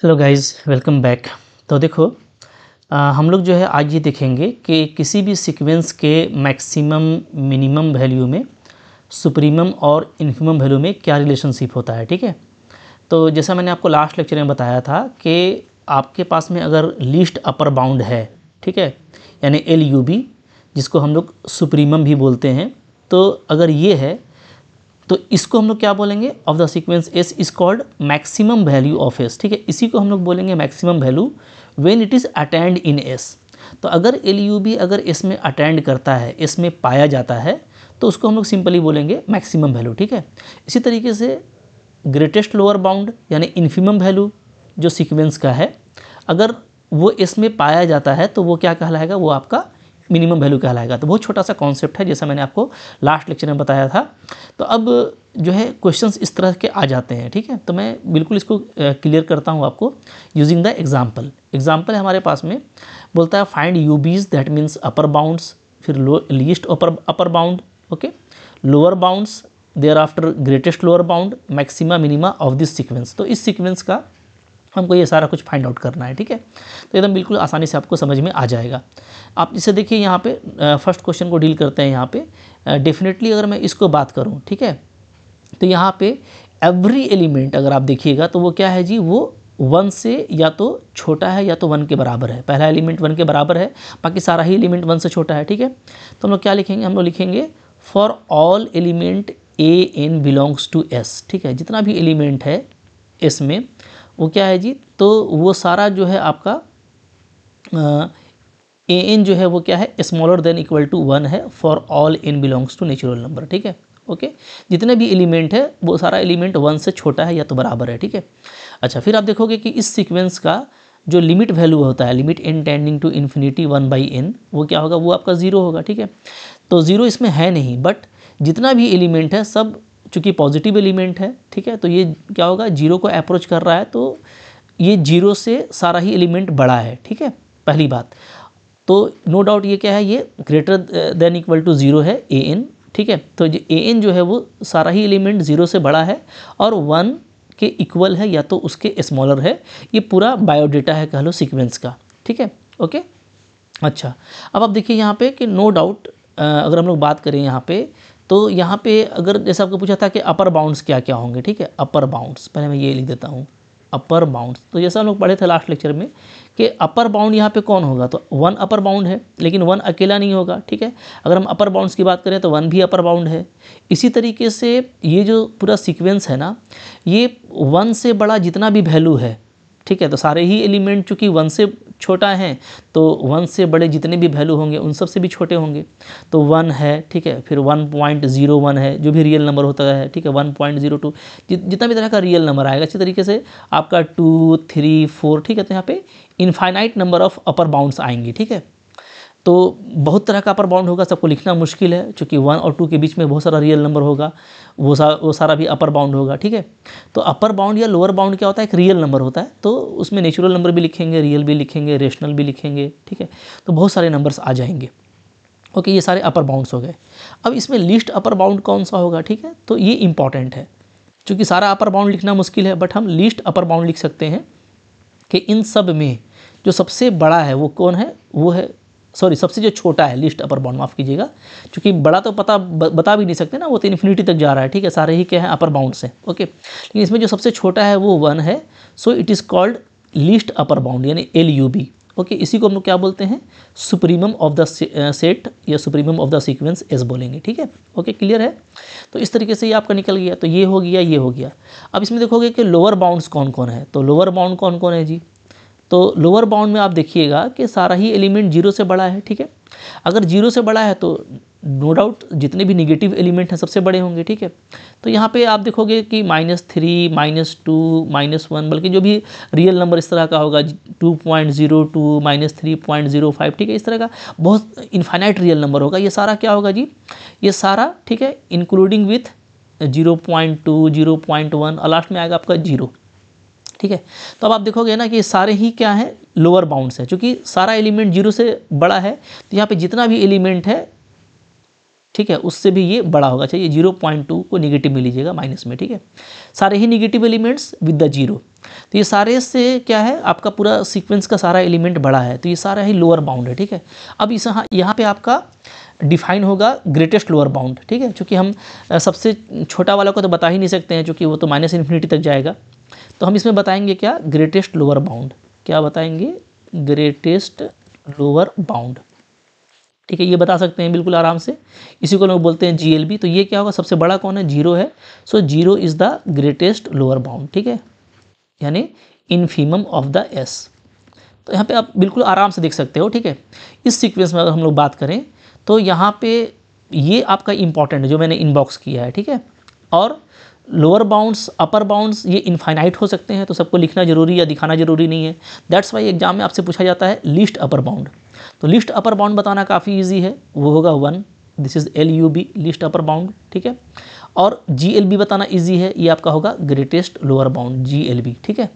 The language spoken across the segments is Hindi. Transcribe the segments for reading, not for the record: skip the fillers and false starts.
Hello guys, welcome back. तो देखो, हम लोग जो है आज ये देखेंगे कि किसी भी सीक्वेंस के मैक्सिमम मिनिमम वैल्यू में सुप्रीमम और इन्फिमम वैल्यू में क्या रिलेशनशिप होता है। ठीक है, तो जैसा मैंने आपको लास्ट लेक्चर में बताया था कि आपके पास में अगर लीस्ट अपर बाउंड है, ठीक है, यानी LUB, जिसको हम लोग सुप्रीमम भी बोलते हैं, तो अगर ये है तो इसको हम लोग क्या बोलेंगे, of the sequence S is called maximum value of S. ठीक है, इसी को हम लोग बोलेंगे maximum value when it is attend in S. तो अगर LUB अगर एस में अटेंड करता है, एस में पाया जाता है, तो उसको हम लोग सिंपली बोलेंगे मैक्सिमम वैल्यू। ठीक है, इसी तरीके से ग्रेटेस्ट लोअर बाउंड यानी इन्फिमम वैल्यू जो सीक्वेंस का है, अगर वो एस में पाया जाता है तो वो क्या कहलाएगा, वो आपका मिनिमम वैल्यू कहलाएगा। तो बहुत छोटा सा कॉन्सेप्ट है, जैसा मैंने आपको लास्ट लेक्चर में बताया था। तो अब जो है क्वेश्चंस इस तरह के आ जाते हैं। ठीक है, तो मैं बिल्कुल इसको क्लियर करता हूँ आपको यूजिंग द एग्जाम्पल। एग्जाम्पल है हमारे पास में, बोलता है find UBs, that means upper bounds, फिर least upper bound, okay, lower bounds, thereafter greatest lower bound, maxima minima of this sequence. तो इस सीक्वेंस का हमको ये सारा कुछ फाइंड आउट करना है। ठीक है, तो एकदम बिल्कुल आसानी से आपको समझ में आ जाएगा। आप इसे देखिए, यहाँ पे फर्स्ट क्वेश्चन को डील करते हैं। यहाँ पे डेफिनेटली अगर मैं इसको बात करूँ, ठीक है, तो यहाँ पे एवरी एलिमेंट अगर आप देखिएगा तो वो क्या है जी, वो 1 से या तो छोटा है या तो 1 के बराबर है। पहला एलिमेंट 1 के बराबर है, बाकी सारा ही एलिमेंट 1 से छोटा है। ठीक है, तो हम लोग क्या लिखेंगे, हम लोग लिखेंगे for all element AN belongs to S। ठीक है, जितना भी एलिमेंट है S में वो क्या है जी, तो वो सारा जो है आपका AN जो है वो क्या है, स्मॉलर देन इक्वल टू 1 है for all N belongs to natural number. ठीक है, ओके, जितने भी एलिमेंट है वो सारा एलिमेंट 1 से छोटा है या तो बराबर है। ठीक है, अच्छा, फिर आप देखोगे कि इस सीक्वेंस का जो लिमिट वैल्यू होता है, limit n tending to infinity 1/n, वो क्या होगा, वो आपका 0 होगा। ठीक है, तो 0 इसमें है नहीं, बट जितना भी एलिमेंट है सब चूँकि पॉजिटिव एलिमेंट है। ठीक है, तो ये क्या होगा, 0 को अप्रोच कर रहा है, तो ये 0 से सारा ही एलिमेंट बड़ा है। ठीक है, पहली बात तो नो डाउट ये क्या है, ये ग्रेटर देन इक्वल टू 0 है AN। ठीक है, तो जो AN जो है वो सारा ही एलिमेंट 0 से बड़ा है और 1 के इक्वल है या तो उसके स्मॉलर है। ये पूरा बायोडेटा है कह लो सीक्वेंस का। ठीक है, ओके, अच्छा, अब आप देखिए यहाँ पे कि नो डाउट अगर हम लोग बात करें यहाँ पे, तो यहाँ पे अगर जैसे आपको पूछा था कि अपर बाउंड्स क्या क्या होंगे। ठीक है, अपर बाउंड्स, पहले मैं ये लिख देता हूँ, अपर बाउंड्स। तो जैसा हम लोग पढ़े थे लास्ट लेक्चर में कि अपर बाउंड यहाँ पे कौन होगा, तो 1 अपर बाउंड है, लेकिन 1 अकेला नहीं होगा। ठीक है, अगर हम अपर बाउंड्स की बात करें तो 1 भी अपर बाउंड है। इसी तरीके से ये जो पूरा सीक्वेंस है ना, ये 1 से बड़ा जितना भी वैल्यू है, ठीक है, तो सारे ही एलिमेंट चूँकि 1 से छोटा हैं, तो 1 से बड़े जितने भी वैल्यू होंगे उन सब से भी छोटे होंगे। तो 1 है, ठीक है, फिर 1.01 है जो भी रियल नंबर होता है। ठीक है, 1.02 जितना भी तरह का रियल नंबर आएगा। अच्छी तरीके से आपका 2, 3, 4, ठीक है, तो यहाँ पे infinite number of upper bounds आएंगे। ठीक है, तो बहुत तरह का अपर बाउंड होगा, सबको लिखना मुश्किल है क्योंकि 1 और 2 के बीच में बहुत सारा रियल नंबर होगा, वो सारा भी अपर बाउंड होगा। ठीक है, तो अपर बाउंड या लोअर बाउंड क्या होता है, एक रियल नंबर होता है, तो उसमें नेचुरल नंबर भी लिखेंगे, रियल भी लिखेंगे, रेशनल भी लिखेंगे। ठीक है, तो बहुत सारे नंबर्स आ जाएंगे। ओके, ये सारे अपर बाउंड्स हो गए। अब इसमें लीस्ट अपर बाउंड कौन सा होगा, ठीक है, तो ये इंपॉर्टेंट है क्योंकि सारा अपर बाउंड लिखना मुश्किल है, बट हम लीस्ट अपर बाउंड लिख सकते हैं कि इन सब में जो सबसे बड़ा है वो कौन है, वो है, सॉरी, सबसे जो छोटा है, लिस्ट अपर बाउंड, माफ़ कीजिएगा, क्योंकि बड़ा तो बता भी नहीं सकते ना, वो तो इन्फिनिटी तक जा रहा है। ठीक है, सारे ही क्या है, अपर बाउंड्स हैं। ओके, लेकिन इसमें जो सबसे छोटा है वो 1 है, so it is called least upper bound यानी LUB। ओके, इसी को हम लोग क्या बोलते हैं, सुप्रीमम ऑफ द सेट या supremum of the sequence S बोलेंगे। ठीक है, ओके, क्लियर है। तो इस तरीके से ये आपका निकल गया, तो ये हो गया, ये हो गया। अब इसमें देखोगे कि लोअर बाउंड्स कौन कौन है, तो लोअर बाउंड कौन कौन है जी, तो लोअर बाउंड में आप देखिएगा कि सारा ही एलिमेंट 0 से बड़ा है। ठीक है, अगर 0 से बड़ा है तो नो डाउट जितने भी निगेटिव एलिमेंट हैं सबसे बड़े होंगे। ठीक है, तो यहाँ पे आप देखोगे कि -3, -2, -1, बल्कि जो भी रियल नंबर इस तरह का होगा 2.02, -3.05, ठीक है, इस तरह का बहुत इनफाइनाइट रियल नंबर होगा। ये सारा क्या होगा जी, ये सारा, ठीक है, इंक्लूडिंग विथ 0.2, 0.1 और लास्ट में आएगा आपका 0। ठीक है, तो अब आप देखोगे ना कि सारे ही क्या है, लोअर बाउंड्स है, क्योंकि सारा एलिमेंट 0 से बड़ा है, तो यहाँ पे जितना भी एलिमेंट है ठीक है, उससे भी ये बड़ा होगा। चाहिए 0.2 को निगेटिव में लीजिएगा, माइनस में, ठीक है। सारे ही negative elements with the zero, तो ये सारे से क्या है, आपका पूरा सीक्वेंस का सारा एलिमेंट बड़ा है, तो ये सारा ही लोअर बाउंड है, ठीक है। अब इस यहाँ पे आपका डिफाइन होगा ग्रेटेस्ट लोअर बाउंड, ठीक है, क्योंकि हम सबसे छोटा वाला को तो बता ही नहीं सकते हैं, क्योंकि वो तो माइनस इन्फिनिटी तक जाएगा। तो हम इसमें बताएंगे क्या, ग्रेटेस्ट लोअर बाउंड। क्या बताएंगे, ग्रेटेस्ट लोअर बाउंड, ठीक है। ये बता सकते हैं बिल्कुल आराम से, इसी को लोग बोलते हैं GLB। तो ये क्या होगा, सबसे बड़ा कौन है, 0 है। सो 0 is the greatest lower bound, ठीक है, यानी इनफीमम ऑफ द S। तो यहाँ पे आप बिल्कुल आराम से देख सकते हो, ठीक है। इस सीक्वेंस में अगर हम लोग बात करें तो यहाँ पे ये आपका इंपॉर्टेंट है जो मैंने इनबॉक्स किया है, ठीक है। और लोअर बाउंड्स, अपर बाउंड्स ये इनफाइनाइट हो सकते हैं, तो सबको लिखना जरूरी या दिखाना जरूरी नहीं है। दैट्स वाई एग्जाम में आपसे पूछा जाता है लीस्ट अपर बाउंड। तो लीस्ट अपर बाउंड बताना काफ़ी ईजी है, वो होगा 1, this is LUB, least upper bound, ठीक है। और GLB बताना ईजी है, ये आपका होगा ग्रेटेस्ट लोअर बाउंड, GLB, ठीक है।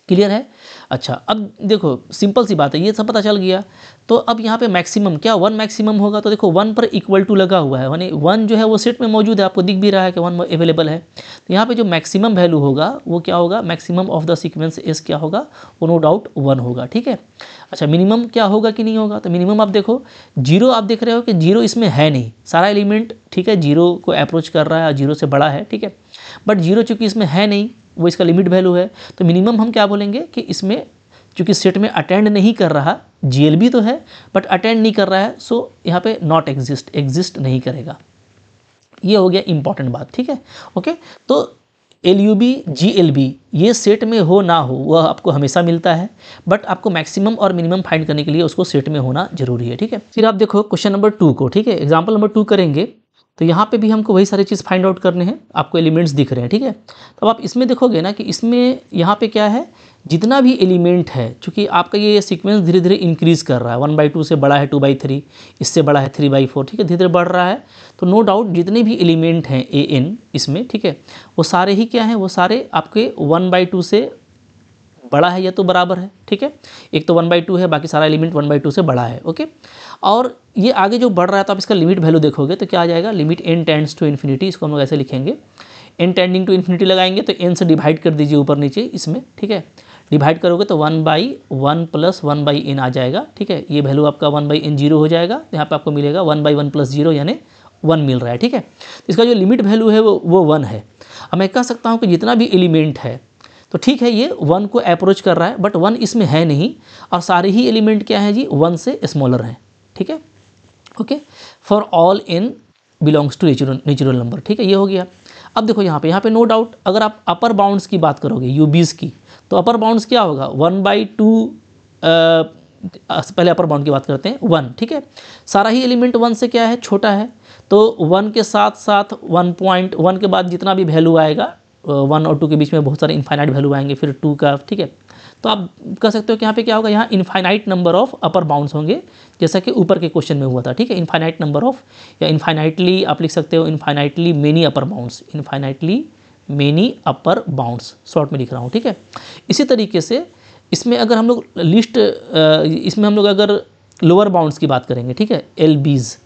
क्लियर है। अच्छा, अब देखो सिंपल सी बात है, ये सब पता चल गया। तो अब यहाँ पे मैक्सिमम क्या, 1 मैक्सिमम होगा। तो देखो 1 पर इक्वल टू लगा हुआ है, यानी 1 जो है वो सेट में मौजूद है, आपको दिख भी रहा है कि 1 अवेलेबल है। तो यहाँ पे जो मैक्सिमम वैल्यू होगा वो क्या होगा, maximum of the sequence S क्या होगा, वो नो डाउट 1 होगा, ठीक है। अच्छा, मिनिमम क्या होगा कि नहीं होगा, तो मिनिमम आप देखो 0, आप देख रहे हो कि 0 इसमें है नहीं, सारा एलिमेंट, ठीक है, 0 को अप्रोच कर रहा है और 0 से बड़ा है, ठीक है। बट 0 चूँकि इसमें है नहीं, वो इसका लिमिट वैल्यू है, तो मिनिमम हम क्या बोलेंगे कि इसमें चूँकि सेट में अटेंड नहीं कर रहा, GLB तो है बट अटेंड नहीं कर रहा है, सो यहाँ पे नॉट एग्जिस्ट नहीं करेगा। ये हो गया इंपॉर्टेंट बात, ठीक है, ओके। तो LUB GLB ये सेट में हो ना हो वह आपको हमेशा मिलता है, बट आपको मैक्सिमम और मिनिमम फाइंड करने के लिए उसको सेट में होना जरूरी है, ठीक है। फिर आप देखो क्वेश्चन नंबर 2 को, ठीक है, एग्जाम्पल नंबर 2 करेंगे। तो यहाँ पे भी हमको वही सारी चीज़ फाइंड आउट करने हैं, आपको एलिमेंट्स दिख रहे हैं, ठीक है। तो आप इसमें देखोगे ना कि इसमें यहाँ पे क्या है, जितना भी एलिमेंट है, चूँकि आपका ये सीक्वेंस धीरे धीरे इंक्रीज कर रहा है, 1/2 से बड़ा है 2/3, इससे बड़ा है 3/4, ठीक है, धीरे धीरे बढ़ रहा है। तो नो डाउट जितने भी एलिमेंट हैं AN इसमें, ठीक है, वो सारे ही क्या हैं, वो सारे आपके 1/2 से बड़ा है या तो बराबर है, ठीक है। एक तो 1/2 है, बाकी सारा एलिमेंट 1/2 से बड़ा है, ओके। और ये आगे जो बढ़ रहा है तो आप इसका लिमिट वैल्यू देखोगे तो क्या आ जाएगा, limit n tends to infinity, इसको हम लोग ऐसे लिखेंगे, n टेंडिंग टू इन्फिनिटी लगाएंगे तो n से डिवाइड कर दीजिए ऊपर नीचे इसमें, ठीक है। डिवाइड करोगे तो 1/1 + 1/n आ जाएगा, ठीक है। ये वैल्यू आपका 1/n 0 हो जाएगा, यहाँ पे आपको मिलेगा 1/1 + 0 यानी 1 मिल रहा है, ठीक है। तो इसका जो लिमिट वैल्यू है वो 1 है। अब मैं कह सकता हूँ कि जितना भी एलिमेंट है तो ठीक है, ये 1 को अप्रोच कर रहा है, बट 1 इसमें है नहीं, और सारे ही एलिमेंट क्या है जी, 1 से स्मॉलर हैं, ठीक है, okay. For all n belongs to natural number, ठीक है, ये हो गया। अब देखो यहाँ पे नो डाउट अगर आप अपर बाउंड्स की बात करोगे, UBs की, तो अपर बाउंड्स क्या होगा, 1/2, पहले अपर बाउंड की बात करते हैं, 1, ठीक है। सारा ही एलिमेंट 1 से क्या है, छोटा है, तो 1 के साथ साथ 1.1 के बाद जितना भी वैल्यू आएगा, 1 और 2 के बीच में बहुत सारे इनफाइनाइट वैल्यू आएंगे, फिर 2 का, ठीक है। तो आप कह सकते हो कि यहाँ पे क्या होगा, यहाँ infinite number of upper bounds होंगे, जैसा कि ऊपर के क्वेश्चन में हुआ था, ठीक है। इनफाइनाइट नंबर ऑफ, या इनफाइनाइटली आप लिख सकते हो, इनफाइनाइटली मेनी अपर बाउंड्स, इनफाइनाइटली मेनी अपर बाउंड्स, शॉर्ट में लिख रहा हूँ, ठीक है। इसी तरीके से इसमें अगर हम लोग इसमें हम लोग अगर लोअर बाउंड्स की बात करेंगे, ठीक है, LBs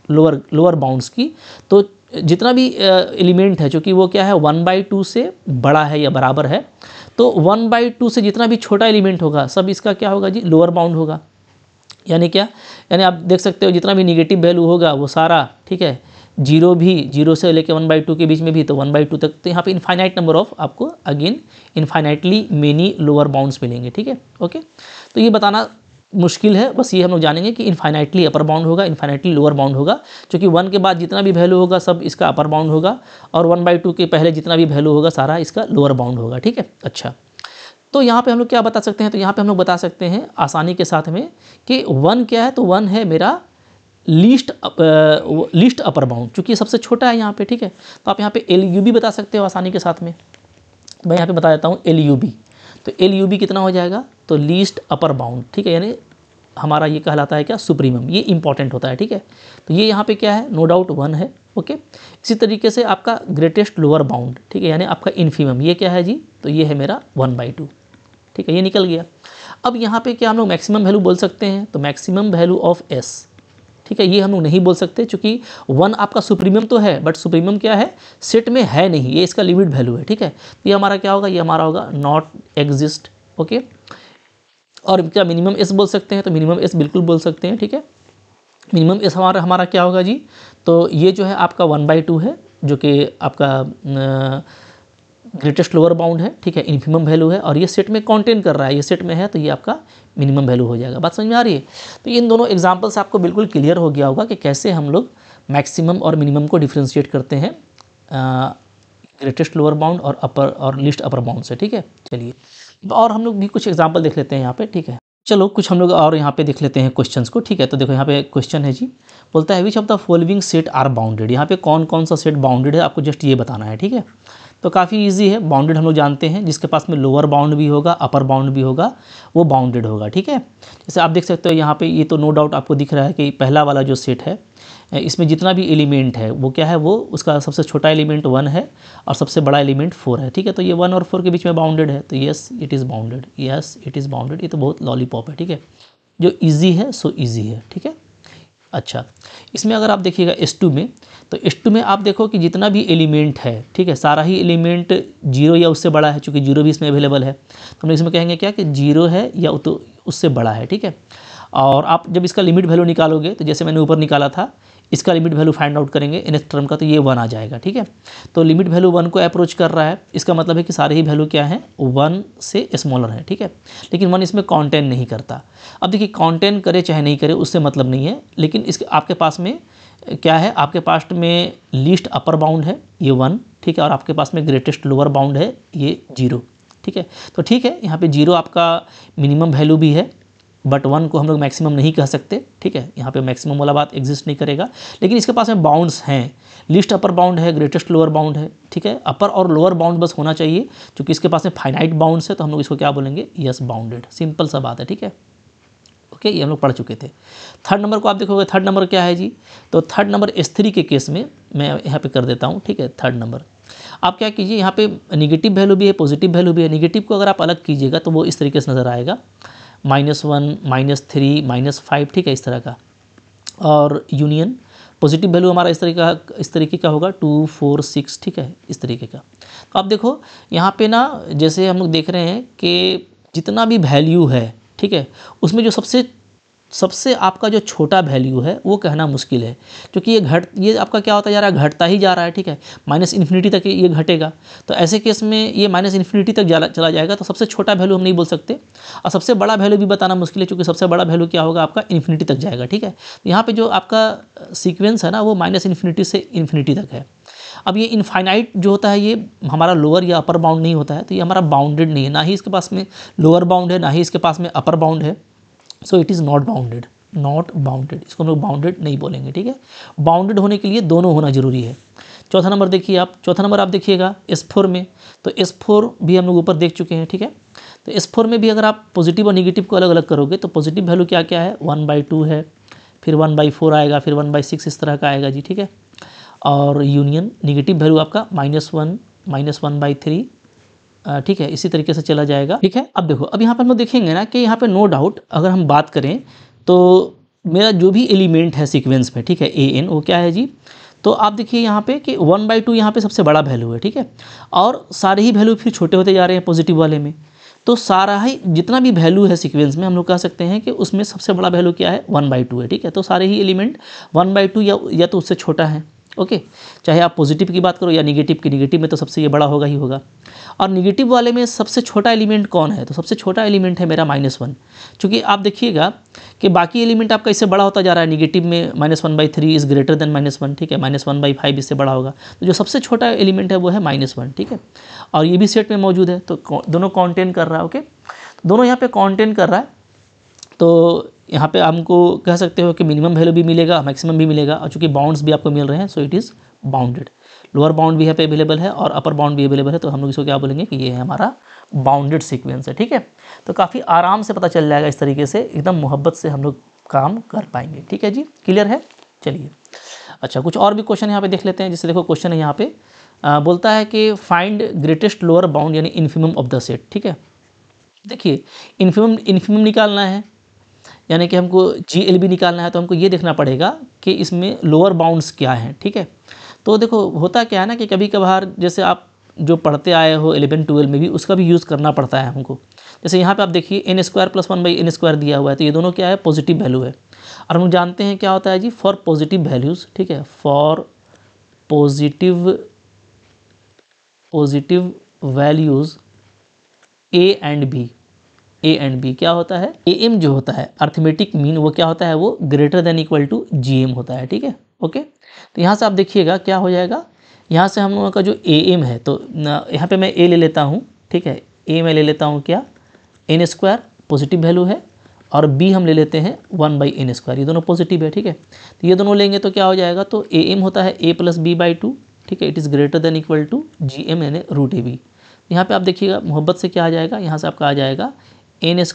लोअर बाउंड्स की, तो जितना भी एलिमेंट है, चूँकि वो क्या है 1/2 से बड़ा है या बराबर है, तो 1/2 से जितना भी छोटा एलिमेंट होगा सब इसका क्या होगा जी, लोअर बाउंड होगा। यानी क्या, यानी आप देख सकते हो जितना भी निगेटिव वैल्यू होगा वो सारा, ठीक है, 0 भी, 0 से लेकर 1/2 के बीच में भी, तो 1/2 तक। तो यहाँ पे इनफाइनाइट नंबर ऑफ आपको again infinitely many lower bounds मिलेंगे, ठीक है, ओके। तो ये बताना मुश्किल है, बस ये हम लोग जानेंगे कि इनफाइनाइटली अपर बाउंड होगा, इनफाइनाइटली लोअर बाउंड होगा, क्योंकि 1 के बाद जितना भी वैल्यू होगा सब इसका अपर बाउंड होगा, और 1/2 के पहले जितना भी वैल्यू होगा सारा इसका लोअर बाउंड होगा, ठीक है। अच्छा, तो यहाँ पे हम लोग क्या बता सकते हैं, तो यहाँ पे हम लोग बता सकते हैं आसानी के साथ में कि 1 क्या है, तो 1 है मेरा लीस्ट अपर बाउंड, चूँकि सबसे छोटा है यहाँ पे, ठीक है। तो आप यहाँ पे LUB बता सकते हो आसानी के साथ में। मैं यहाँ पे बता देता हूँ LUB, तो LUB कितना हो जाएगा, तो लीस्ट अपर बाउंड, ठीक है, यानी हमारा ये कहलाता है क्या, सुप्रीमम, ये इंपॉर्टेंट होता है, ठीक है। तो ये यहाँ पे क्या है, नो डाउट 1 है, ओके। इसी तरीके से आपका ग्रेटेस्ट लोअर बाउंड, ठीक है, यानी आपका इन्फीमम, ये क्या है जी, तो ये है मेरा 1/2, ठीक है, ये निकल गया। अब यहाँ पे क्या हम लोग मैक्सिमम वैल्यू बोल सकते हैं, तो मैक्सिमम वैल्यू ऑफ S, ठीक है, ये हम लोग नहीं बोल सकते, क्योंकि 1 आपका सुप्रीमियम तो है, बट सुप्रीमियम क्या है, सेट में है नहीं, ये इसका लिमिट वैल्यू है। ठीक है, तो ये हमारा क्या होगा, ये हमारा होगा नॉट एग्जिस्ट। ओके, और क्या मिनिमम एस बोल सकते हैं, तो मिनिमम एस बिल्कुल बोल सकते हैं। ठीक है, मिनिमम एस हमारा क्या होगा जी, तो ये जो है आपका 1/2 है, जो कि आपका ग्रेटेस्ट लोअर बाउंड है। ठीक है, इन्फिमम वैल्यू है, और ये सेट में कंटेन कर रहा है, ये सेट में है, तो ये आपका मिनिमम वैल्यू हो जाएगा। बात समझ में आ रही है? तो इन दोनों एग्जांपल्स आपको बिल्कुल क्लियर हो गया होगा कि कैसे हम लोग मैक्सिमम और मिनिमम को डिफ्रेंशिएट करते हैं ग्रेटेस्ट लोअर बाउंड और अपर और लिस्ट अपर बाउंड से। ठीक है, चलिए और हम लोग भी कुछ एग्जाम्पल देख लेते हैं यहाँ पे। ठीक है, चलो कुछ हम लोग और यहाँ पे देख लेते हैं क्वेश्चंस को। ठीक है, तो देखो यहाँ पे क्वेश्चन है जी, बोलता है which of the following set are bounded. यहाँ पे कौन कौन सा सेट बाउंडेड है, आपको जस्ट ये बताना है। ठीक है, तो काफ़ी इजी है, बाउंडेड हम लोग जानते हैं, जिसके पास में लोअर बाउंड भी होगा, अपर बाउंड भी होगा, वो बाउंडेड होगा। ठीक है, जैसे आप देख सकते हो यहाँ पे, ये तो नो डाउट आपको दिख रहा है कि पहला वाला जो सेट है, इसमें जितना भी एलिमेंट है वो क्या है, वो उसका सबसे छोटा एलिमेंट 1 है और सबसे बड़ा एलिमेंट 4 है। ठीक है, तो ये 1 और 4 के बीच में बाउंडेड है, तो yes it is bounded, yes it is bounded. ये तो बहुत लॉलीपॉप है। ठीक है, जो ईजी है सो ईजी है। ठीक है, अच्छा, इसमें अगर आप देखिएगा S2 में, तो S2 में आप देखो कि जितना भी एलिमेंट है, ठीक है, सारा ही एलिमेंट 0 या उससे बड़ा है, चूँकि 0 भी इसमें अवेलेबल है, तो हम इसमें कहेंगे क्या कि 0 है या तो उससे बड़ा है। ठीक है, और आप जब इसका लिमिट वैल्यू निकालोगे, तो जैसे मैंने ऊपर निकाला था, इसका लिमिट वैल्यू फाइंड आउट करेंगे nth टर्म का, तो ये 1 आ जाएगा। ठीक है, तो लिमिट वैल्यू 1 को अप्रोच कर रहा है, इसका मतलब है कि सारे ही वैल्यू क्या है, 1 से स्मॉलर है। ठीक है, लेकिन 1 इसमें कॉन्टेन नहीं करता। अब देखिए, कॉन्टेन करे चाहे नहीं करे उससे मतलब नहीं है, लेकिन इसके आपके पास में क्या है, आपके पास में लीस्ट अपर बाउंड है ये 1। ठीक है, और आपके पास में ग्रेटेस्ट लोअर बाउंड है ये 0। ठीक है, तो ठीक है, यहाँ पे 0 आपका मिनिमम वैल्यू भी है, बट 1 को हम लोग मैक्सिमम नहीं कह सकते। ठीक है, यहाँ पे मैक्सिमम वाला बात एग्जिस्ट नहीं करेगा, लेकिन इसके पास में बाउंड्स हैं, लिस्ट अपर बाउंड है, ग्रेटेस्ट लोअर बाउंड है। ठीक है, अपर और लोअर बाउंड बस होना चाहिए, क्योंकि इसके पास में फाइनाइट बाउंड्स है, तो हम लोग इसको क्या बोलेंगे, यस बाउंडेड। सिंपल सा बात है। ठीक है, ओके, ये हम लोग पढ़ चुके थे। थर्ड नंबर को आप देखोगे, थर्ड नंबर क्या है जी, तो थर्ड नंबर S3 के केस में मैं यहाँ पे कर देता हूँ। ठीक है, थर्ड नंबर आप क्या कीजिए, यहाँ पे निगेटिव वैल्यू भी है, पॉजिटिव वैल्यू भी है। निगेटिव को अगर आप अलग कीजिएगा तो वो इस तरीके से नज़र आएगा, -1, -3, -5। ठीक है, इस तरह का। और यूनियन पॉजिटिव वैल्यू हमारा इस तरीके का होगा 2, 4, 6। ठीक है, इस तरीके का। तो आप देखो यहाँ पे ना, जैसे हम लोग देख रहे हैं कि जितना भी वैल्यू है, ठीक है, उसमें जो सबसे आपका जो छोटा वैल्यू है वो कहना मुश्किल है, क्योंकि ये आपका क्या होता जा रहा है, घटता ही जा रहा है। ठीक है, -इन्फिनिटी तक ये घटेगा, तो ऐसे केस में ये -इन्फिनिटी तक चला जाएगा, तो सबसे छोटा वैल्यू हम नहीं बोल सकते, और सबसे बड़ा वैल्यू भी बताना मुश्किल है, क्योंकि सबसे बड़ा वैल्यू क्या होगा आपका, इन्फिनिटी तक जाएगा। ठीक है, यहाँ पे जो आपका सीक्वेंस है ना, वो -इन्फिनिटी से इन्फिनिटी तक है। अब ये इनफाइनाइट जो होता है, ये हमारा लोअर या अपर बाउंड नहीं होता है, तो ये हमारा बाउंडेड नहीं है, ना ही इसके पास में लोअर बाउंड है, ना ही इसके पास में अपर बाउंड है। So it is not bounded, not bounded, इसको हम लोग बाउंडेड नहीं बोलेंगे। ठीक है, बाउंडेड होने के लिए दोनों होना जरूरी है। चौथा नंबर देखिए आप, चौथा नंबर आप देखिएगा S4 में, तो S4 भी हम लोग ऊपर देख चुके हैं। ठीक है, तो S4 में भी अगर आप पॉजिटिव और निगेटिव को अलग अलग करोगे, तो पॉजिटिव वैल्यू क्या क्या है, 1/2 है, फिर 1/4 आएगा, फिर 1/6 इस तरह का आएगा जी। ठीक है, और यूनियन निगेटिव वैल्यू आपका -1, -1/3। ठीक है, इसी तरीके से चला जाएगा। ठीक है, अब देखो, अब यहाँ पर हम लोग देखेंगे ना कि यहाँ पे नो डाउट अगर हम बात करें, तो मेरा जो भी एलिमेंट है सीक्वेंस में, ठीक है, AN, वो क्या है जी, तो आप देखिए यहाँ पे कि 1/2 यहाँ पे सबसे बड़ा वैल्यू है। ठीक है, और सारे ही वैल्यू फिर छोटे होते जा रहे हैं पॉजिटिव वाले में, तो सारा ही जितना भी वैल्यू है सीक्वेंस में, हम लोग कह सकते हैं कि उसमें सबसे बड़ा वैल्यू क्या है, 1/2 है। ठीक है, तो सारे ही एलिमेंट 1/2 या तो उससे छोटा है। ओके, चाहे आप पॉजिटिव की बात करो या निगेटिव की, निगेटिव में तो सबसे ये बड़ा होगा ही होगा। और निगेटिव वाले में सबसे छोटा एलिमेंट कौन है, तो सबसे छोटा एलिमेंट है मेरा -1, क्योंकि आप देखिएगा कि बाकी एलिमेंट आपका इससे बड़ा होता जा रहा है। निगेटिव में -1/3 इज़ ग्रेटर देन -1। ठीक है, -1/5 इससे बड़ा होगा, तो जो सबसे छोटा एलिमेंट है वो है -1। ठीक है, और ये भी सेट में मौजूद है, तो दोनों कॉन्टेन कर रहा है। ओके, दोनों यहाँ पे कॉन्टेन कर रहा है, तो यहाँ पे हमको कह सकते हो कि मिनिमम वैल्यू भी मिलेगा, मैक्सिमम भी मिलेगा, और चूँकि बाउंड्स भी आपको मिल रहे हैं, so it is bounded. Lower bound भी यहाँ पे अवेलेबल है और अपर बाउंड भी अवेलेबल है, तो हम लोग इसको क्या बोलेंगे कि ये है हमारा बाउंडेड सीक्वेंस है। ठीक है, तो काफ़ी आराम से पता चल जाएगा, इस तरीके से एकदम मोहब्बत से हम लोग काम कर पाएंगे। ठीक है जी, क्लियर है। चलिए, अच्छा, कुछ और भी क्वेश्चन यहाँ पे देख लेते हैं। जैसे देखो, क्वेश्चन है यहाँ पे बोलता है कि फाइंड ग्रेटेस्ट लोअर बाउंड यानी इन्फिमम ऑफ द सेट। ठीक है, देखिए, इन्फिमम निकालना है, यानी कि हमको GLB निकालना है तो हमको ये देखना पड़ेगा कि इसमें लोअर बाउंड्स क्या हैं, ठीक है। तो देखो होता क्या है ना कि कभी कभार जैसे आप जो पढ़ते आए हो 11-12 में भी उसका भी यूज़ करना पड़ता है हमको। जैसे यहाँ पे आप देखिए n² + 1/n² दिया हुआ है, तो ये दोनों क्या है, पॉजिटिव वैल्यू है। और हम जानते हैं क्या होता है जी, फॉर पॉजिटिव वैल्यूज़, ठीक है, for positive values A and B क्या होता है, AM जो होता है अर्थमेटिक मीन, वो क्या होता है, वो greater than equal to GM होता है, ठीक है। ओके, तो यहाँ से आप देखिएगा क्या हो जाएगा, यहाँ से हम लोगों का जो AM है, तो यहाँ पे मैं A ले लेता हूँ, ठीक है, A में ले लेता हूँ क्या, n² पॉजिटिव वैल्यू है, और B हम ले लेते हैं 1/n², ये दोनों पॉजिटिव है, ठीक है। तो ये दोनों लेंगे तो क्या हो जाएगा, तो AM होता है A + B/2, ठीक है, it is greater than equal to GM यानी √AB। यहाँ पे आप देखिएगा मोहब्बत से क्या आ जाएगा, यहाँ से आपका आ जाएगा n² +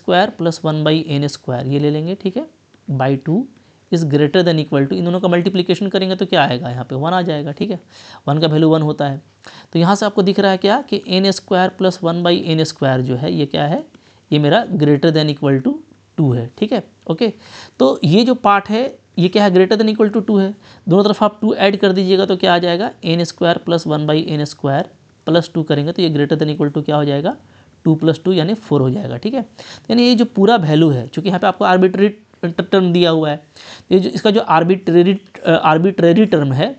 1/n², ये ले लेंगे, ठीक है, /2 is greater than equal to, इन दोनों का मल्टीप्लिकेशन करेंगे तो क्या आएगा, यहाँ पे 1 आ जाएगा, ठीक है, 1 का वैल्यू 1 होता है। तो यहाँ से आपको दिख रहा है क्या कि n² + 1/n² जो है ये क्या है, ये मेरा ग्रेटर देन इक्वल टू 2 है, ठीक है। ओके, तो ये जो पार्ट है ये क्या है, ग्रेटर देन इक्वल टू 2 है, दोनों तरफ आप 2 ऐड कर दीजिएगा तो क्या आ जाएगा, n² + 1/n² + 2 करेंगे तो ये ग्रेटर देन इक्वल टू क्या हो जाएगा, 2 + 2 यानी 4 हो जाएगा, ठीक है। यानी ये जो पूरा वैल्यू है, चूँकि यहाँ पे आपको आर्बिट्रेरी टर्म दिया हुआ है, ये जो इसका जो आर्बिट्रेरी टर्म है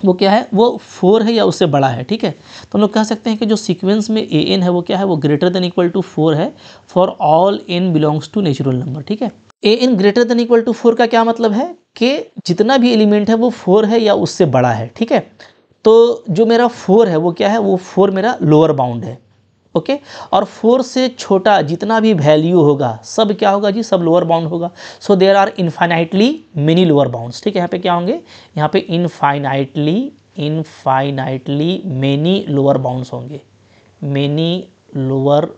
वो क्या है, वो 4 है या उससे बड़ा है, ठीक है। तो हम लोग कह सकते हैं कि जो सीक्वेंस में an है वो क्या है, वो ग्रेटर देन इक्वल टू 4 है for all n belongs to natural number, ठीक है। an greater than equal to 4 का क्या मतलब है कि जितना भी एलिमेंट है वो 4 है या उससे बड़ा है, ठीक है। तो जो मेरा 4 है वो क्या है, वो 4 मेरा लोअर बाउंड है, ओके। और 4 से छोटा जितना भी वैल्यू होगा सब क्या होगा जी, सब लोअर बाउंड होगा। So there are infinitely many lower bounds, ठीक है। यहाँ पे क्या होंगे, यहाँ पे इनफाइनाइटली मेनी लोअर बाउंड्स होंगे, many lower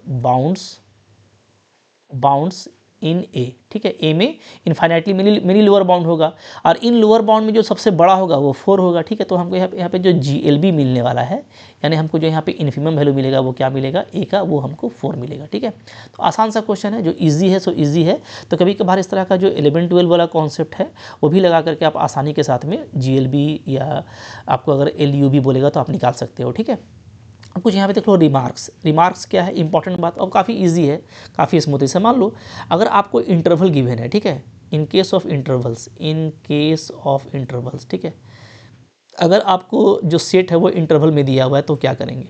bounds in A, ठीक है। ए में इनफाइनाइटली मेनी लोअर बाउंड होगा, और इन लोअर बाउंड में जो सबसे बड़ा होगा वो 4 होगा, ठीक है। तो हमको यहाँ पे जो GLB मिलने वाला है, यानी हमको जो यहाँ पे इन्फिमम वैल्यू मिलेगा वो क्या मिलेगा, ए का, वो हमको 4 मिलेगा, ठीक है। तो आसान सा क्वेश्चन है, जो ईजी है सो ईजी है। तो कभी कभार इस तरह का जो 11-12 वाला कॉन्सेप्ट है वो भी लगा करके आप आसानी के साथ में GLB या आपको अगर LUB बोलेगा तो आप निकाल सकते हो, ठीक है। अब कुछ यहाँ पे देख लो रिमार्क्स क्या है, इंपॉर्टेंट बात, और काफ़ी इजी है, काफ़ी स्मूथी से। मान लो अगर आपको इंटरवल गिवन है, ठीक है, इन केस ऑफ इंटरवल्स, ठीक है, अगर आपको जो सेट है वो इंटरवल में दिया हुआ है तो क्या करेंगे।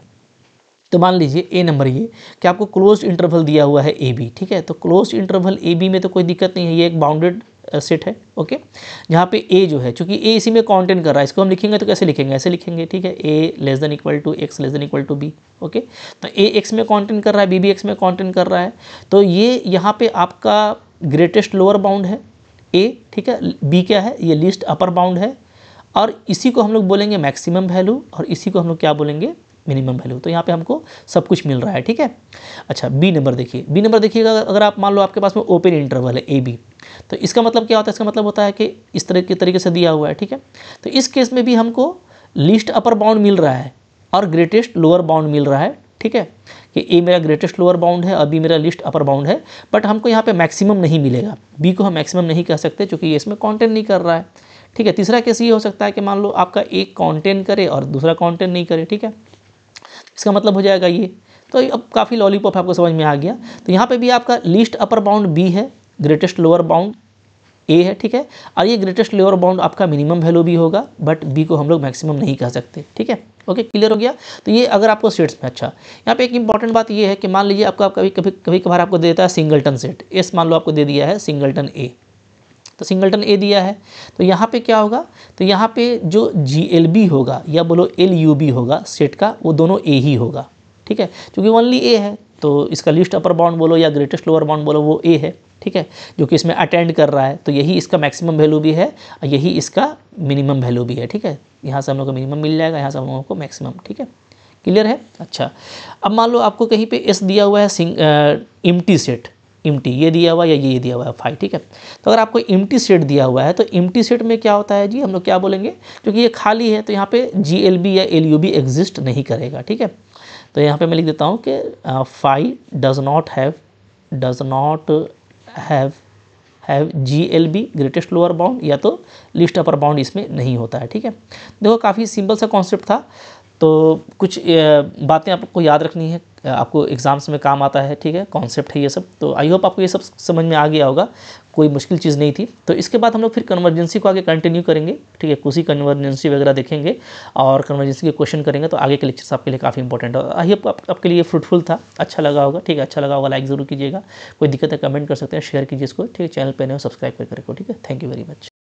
तो मान लीजिए ए नंबर ये कि आपको क्लोज्ड इंटरवल दिया हुआ है AB, ठीक है। तो क्लोज्ड इंटरवल AB में तो कोई दिक्कत नहीं है, ये एक बाउंडेड सेट है, ओके। जहाँ पे A जो है, चूंकि A इसी में काउंटेन कर रहा है, इसको हम लिखेंगे तो कैसे लिखेंगे, ऐसे लिखेंगे, ठीक है, A less than equal to X less than equal to B, okay. तो A X में काउंटेन कर रहा है, B भी X में काउंटेन कर रहा है, तो ये यहाँ पे आपका ग्रेटेस्ट लोअर बाउंड है A, ठीक है। B क्या है, ये लीस्ट अपर बाउंड है, और इसी को हम लोग बोलेंगे मैक्सिमम वैल्यू, और इसी को हम लोग क्या बोलेंगे, मिनिमम वैल्यू। तो यहाँ पे हमको सब कुछ मिल रहा है, ठीक है। अच्छा, बी नंबर देखिएगा, अगर आप मान लो आपके पास में ओपन इंटरवल है AB, तो इसका मतलब क्या होता है, इसका मतलब होता है कि इस तरह के तरीके से दिया हुआ है, ठीक है। तो इस केस में भी हमको लीस्ट अपर बाउंड मिल रहा है और ग्रेटेस्ट लोअर बाउंड मिल रहा है, ठीक है, कि A मेरा ग्रेटेस्ट लोअर बाउंड है और B मेरा लीस्ट अपर बाउंड है, बट हमको यहाँ पे मैक्सिमम नहीं मिलेगा, B को हम मैक्सिमम नहीं कह सकते क्योंकि ये इसमें कॉन्टेंट नहीं कर रहा है, ठीक है। तीसरा केस ये हो सकता है कि मान लो आपका एक कॉन्टेंट करे और दूसरा कॉन्टेंट नहीं करे, ठीक है, इसका मतलब हो जाएगा ये। तो अब काफ़ी लॉलीपॉप आपको समझ में आ गया। तो यहाँ पे भी आपका लीस्ट अपर बाउंड B है, ग्रेटेस्ट लोअर बाउंड A है, ठीक है, और ये ग्रेटेस्ट लोअर बाउंड आपका मिनिमम वैल्यू भी होगा, बट B को हम लोग मैक्सिमम नहीं कह सकते, ठीक है। ओके, क्लियर हो गया। तो ये अगर आपको सेट्स में, अच्छा यहाँ पे एक इंपॉर्टेंट बात ये है कि मान लीजिए आपका कभी कभार आपको दे देता है सिंगलटन सेट, S मान लो आपको दे दिया है सिंगलटन A, तो सिंगलटन A दिया है, तो यहाँ पे क्या होगा, तो यहाँ पे जो GLB होगा या बोलो LUB होगा सेट का, वो दोनों A ही होगा, ठीक है, क्योंकि ओनली A है, तो इसका लीस्ट अपर बाउंड बोलो या ग्रेटेस्ट लोअर बाउंड बोलो वो A है, ठीक है, जो कि इसमें अटेंड कर रहा है, तो यही इसका मैक्सिमम वैल्यू भी है और यही इसका मिनिमम वैल्यू भी है, ठीक है। यहाँ से हम लोग को मिनिमम मिल जाएगा, यहाँ से हम लोगों को मैक्सिमम, ठीक है, क्लियर है। अच्छा, अब मान लो आपको कहीं पे S दिया हुआ है एम्प्टी सेट, एम्प्टी ये दिया हुआ है या ये दिया हुआ है 5, ठीक है। तो अगर आपको एम्प्टी सेट दिया हुआ है तो एम्प्टी सेट में क्या होता है जी, हम लोग क्या बोलेंगे, क्योंकि ये खाली है तो यहाँ पे GLB या LUB एग्जिस्ट नहीं करेगा, ठीक है। तो यहाँ पे मैं लिख देता हूँ कि 5 does not have have GLB greatest lower bound या तो लीस्ट अपर बाउंड इसमें नहीं होता है। ठीक है, देखो काफ़ी सिंपल सा कॉन्सेप्ट था, तो कुछ बातें आपको याद रखनी है, आपको एग्जाम्स में काम आता है। ठीक है, कॉन्सेप्ट है ये सब, तो आई होप आपको ये सब समझ में आ गया होगा, कोई मुश्किल चीज़ नहीं थी। तो इसके बाद हम लोग फिर कन्वर्जेंसी को आगे कंटिन्यू करेंगे। ठीक है, कुछ ही कन्वर्जेंसी वगैरह देखेंगे और कन्वर्जेंसी के क्वेश्चन करेंगे, तो आगे के लेक्चर्स आपके लिए काफ़ी इंपॉर्टेंट है। आई होप आपके लिए फ्रूटफुल था, अच्छा लगा होगा। ठीक है, अच्छा लगा होगा लाइक ज़रूर कीजिएगा, कोई दिक्कत है कमेंट कर सकते हैं, शेयर कीजिए इसको। ठीक है, चैनल पर नए हो सब्सक्राइब करके रखो। ठीक है, थैंक यू वेरी मच।